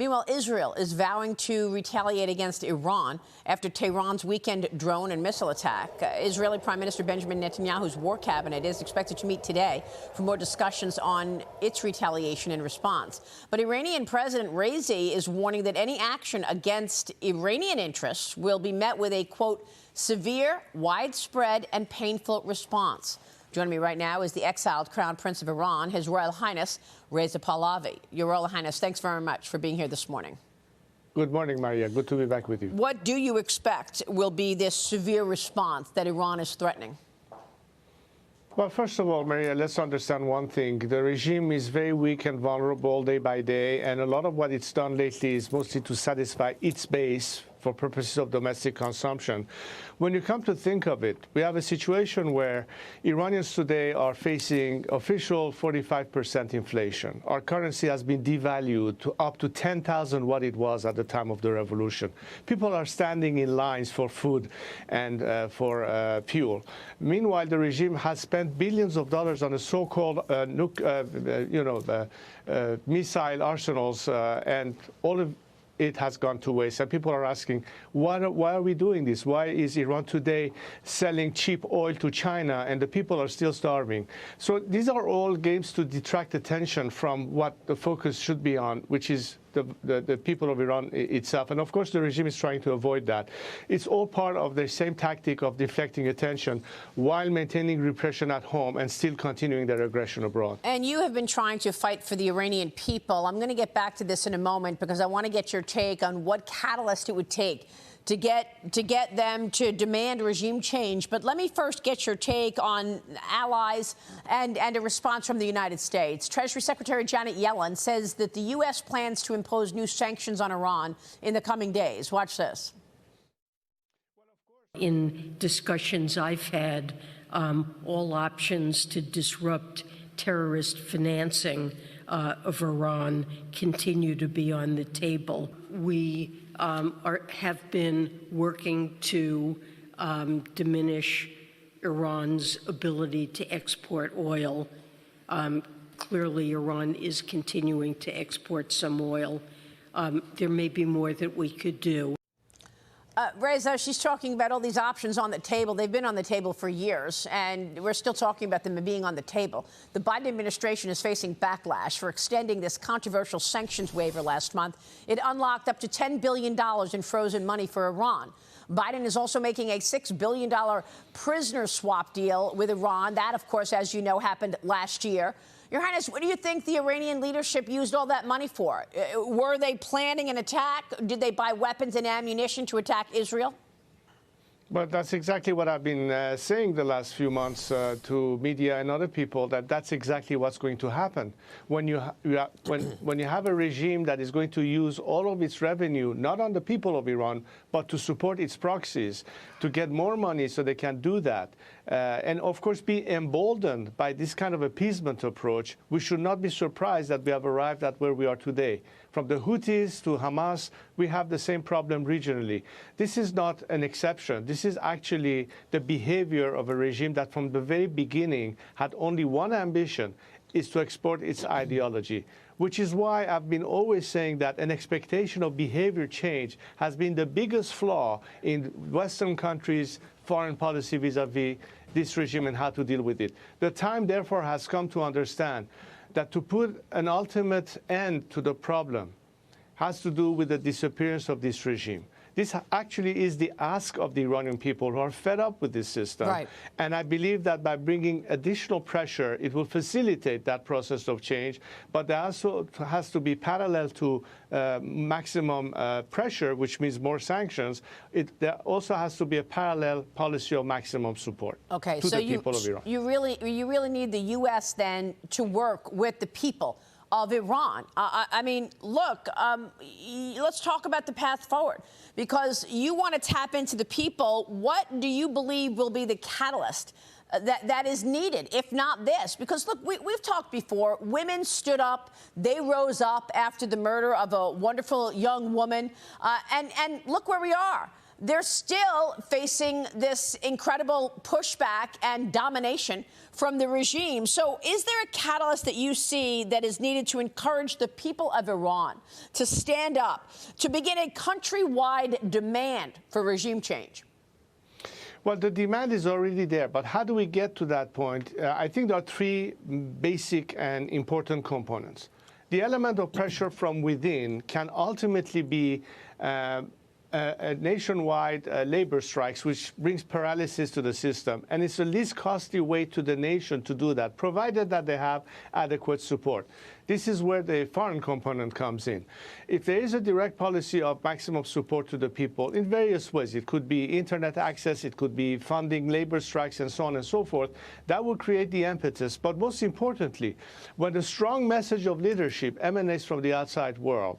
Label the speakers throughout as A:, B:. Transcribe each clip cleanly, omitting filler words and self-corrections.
A: Meanwhile, Israel is vowing to retaliate against Iran after Tehran's weekend drone and missile attack. Israeli Prime Minister Benjamin Netanyahu's war cabinet is expected to meet today for more discussions on its retaliation in response. But Iranian President Reza is warning that any action against Iranian interests will be met with a, quote, severe, widespread and painful response. Joining me right now is the exiled Crown Prince of Iran, His Royal Highness Reza Pahlavi. Your Royal Highness, thanks very much for being here this morning.
B: Good morning, Maria. Good to be back with you.
A: What do you expect will be this severe response that Iran is threatening?
B: Well, first of all, Maria, let's understand one thing. The regime is very weak and vulnerable day by day, and a lot of what it's done lately is mostly to satisfy its base for purposes of domestic consumption. When you come to think of it, we have a situation where Iranians today are facing official 45% inflation. Our currency has been devalued to up to 10,000 what it was at the time of the revolution. People are standing in lines for food and for fuel. Meanwhile, the regime has spent billions of dollars on a so-called missile arsenals, and all of it has gone to waste. And people are asking, why are we doing this? Why is Iran today selling cheap oil to China and the people are still starving? So these are all games to detract attention from what the focus should be on, which is the people of Iran itself. And of course, the regime is trying to avoid that. It's all part of the same tactic of deflecting attention while maintaining repression at home and still continuing their aggression abroad.
A: And you have been trying to fight for the Iranian people. I'm going to get back to this in a moment because I want to get your take on what catalyst it would take to get them to demand regime change. But let me first get your take on allies and a response from the United States. Treasury Secretary Janet Yellen says that the U.S. plans to impose new sanctions on Iran in the coming days. Watch this.
C: In discussions I've had, all options to disrupt terrorist financing of Iran continue to be on the table. We have been working to diminish Iran's ability to export oil. Clearly, Iran is continuing to export some oil. There may be more that we could do.
A: Reza, she's talking about all these options on the table. They've been on the table for years, and we're still talking about them being on the table. The Biden administration is facing backlash for extending this controversial sanctions waiver last month. It unlocked up to $10 billion in frozen money for Iran. Biden is also making a $6 billion prisoner swap deal with Iran. That, of course, as you know, happened last year. Your Highness, what do you think the Iranian leadership used all that money for? Were they planning an attack? Did they buy weapons and ammunition to attack Israel?
B: But that's exactly what I've been saying the last few months to media and other people, that that's exactly what's going to happen. When you have a regime that is going to use all of its revenue, not on the people of Iran, but to support its proxies, to get more money so they can do that, and of course be emboldened by this kind of appeasement approach, we should not be surprised that we have arrived at where we are today. From the Houthis to Hamas, we have the same problem regionally. This is not an exception. This is actually the behavior of a regime that from the very beginning had only one ambition, is to export its ideology, which is why I've been always saying that an expectation of behavior change has been the biggest flaw in Western countries' foreign policy vis-a-vis this regime and how to deal with it. The time, therefore, has come to understand that to put an ultimate end to the problem has to do with the disappearance of this regime. This actually is the ask of the Iranian people who are fed up with this system.
A: Right.
B: And I believe that by bringing additional pressure, it will facilitate that process of change. But there also has to be parallel to maximum pressure, which means more sanctions. There also has to be a parallel policy of maximum support to the people of Iran.
A: You really need the U.S. then to work with the people of Iran. I mean, look, let's talk about the path forward, because you want to tap into the people. What do you believe will be the catalyst that is needed, if not this? Because, look, we've talked before. Women stood up. They rose up after the murder of a wonderful young woman. And look where we are. they're still facing this incredible pushback and domination from the regime. So is there a catalyst that you see that is needed to encourage the people of Iran to stand up, to begin a countrywide demand for regime change?
B: Well, the demand is already there, but how do we get to that point? I think there are three basic and important components. The element of pressure from within can ultimately be a nationwide labor strikes, which brings paralysis to the system. And it's the least costly way to the nation to do that, provided that they have adequate support. This is where the foreign component comes in. If there is a direct policy of maximum support to the people in various ways, it could be internet access, it could be funding labor strikes, and so on and so forth, that will create the impetus. But most importantly, when the strong message of leadership emanates from the outside world,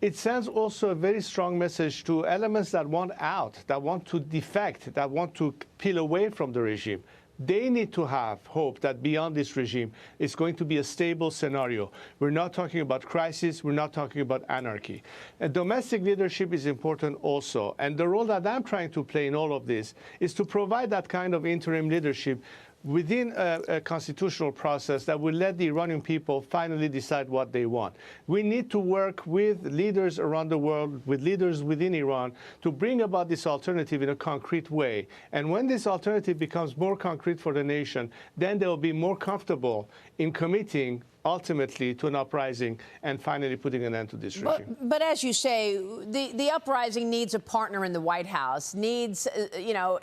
B: it sends also a very strong message to elements that want out, that want to defect, that want to peel away from the regime. They need to have hope that beyond this regime, it's going to be a stable scenario. We're not talking about crisis. We're not talking about anarchy. And domestic leadership is important also. And the role that I'm trying to play in all of this is to provide that kind of interim leadership within a constitutional process that will let the Iranian people finally decide what they want. We need to work with leaders around the world, with leaders within Iran, to bring about this alternative in a concrete way. And when this alternative becomes more concrete for the nation, then they will be more comfortable in committing ultimately to an uprising and finally putting an end to this regime.
A: But as you say, the uprising needs a partner in the White House, needs,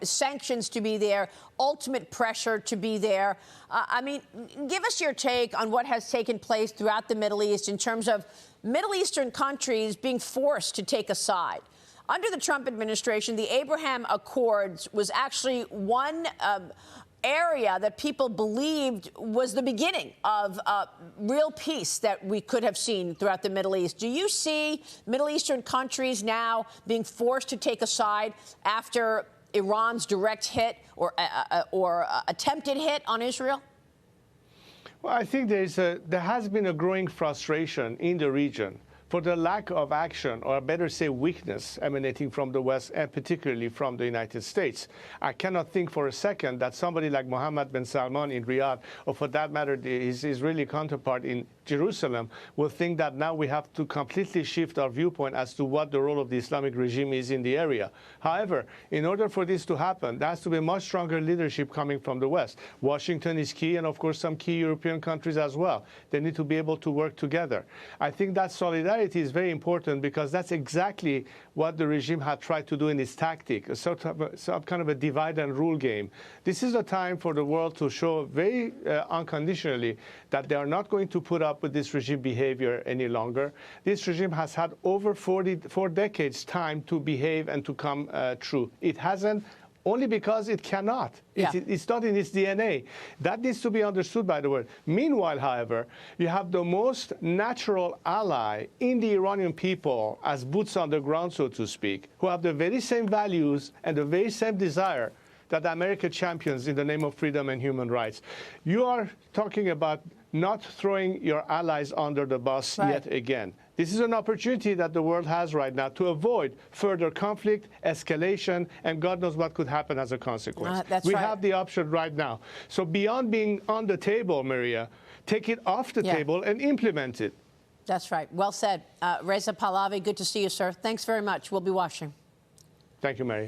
A: sanctions to be there, ultimate pressure to be there. I mean, give us your take on what has taken place throughout the Middle East in terms of Middle Eastern countries being forced to take a side. Under the Trump administration, the Abraham Accords was actually one area that people believed was the beginning of real peace that we could have seen throughout the Middle East. Do you see Middle Eastern countries now being forced to take a side after Iran's direct hit or attempted hit on Israel?
B: Well, I think there has been a growing frustration in the region for the lack of action, or better say weakness, emanating from the West, and particularly from the United States. I cannot think for a second that somebody like Mohammed bin Salman in Riyadh, or for that matter, his Israeli counterpart in Jerusalem, will think that now we have to completely shift our viewpoint as to what the role of the Islamic regime is in the area. However, in order for this to happen, there has to be much stronger leadership coming from the West. Washington is key, and of course some key European countries as well. They need to be able to work together. I think that solidarity is very important, because that's exactly what the regime had tried to do in its tactic, some kind of a divide and rule game. This is a time for the world to show very unconditionally that they are not going to put up with this regime behavior any longer. This regime has had over 4 decades time to behave and to come true. It hasn't, only because it cannot. Yeah. It's not in its DNA. That needs to be understood by the world. Meanwhile, however, you have the most natural ally in the Iranian people as boots on the ground, so to speak, who have the very same values and the very same desire that America champions in the name of freedom and human rights. You are talking about not throwing your allies under the bus yet again. This is an opportunity that the world has right now to avoid further conflict, escalation, and God knows what could happen as a consequence. We have the option right now. So beyond being on the table, Maria, take it off the table and implement it.
A: That's right. Well said. Reza Pahlavi, good to see you, sir. Thanks very much. We'll be watching.
B: Thank you, Maria.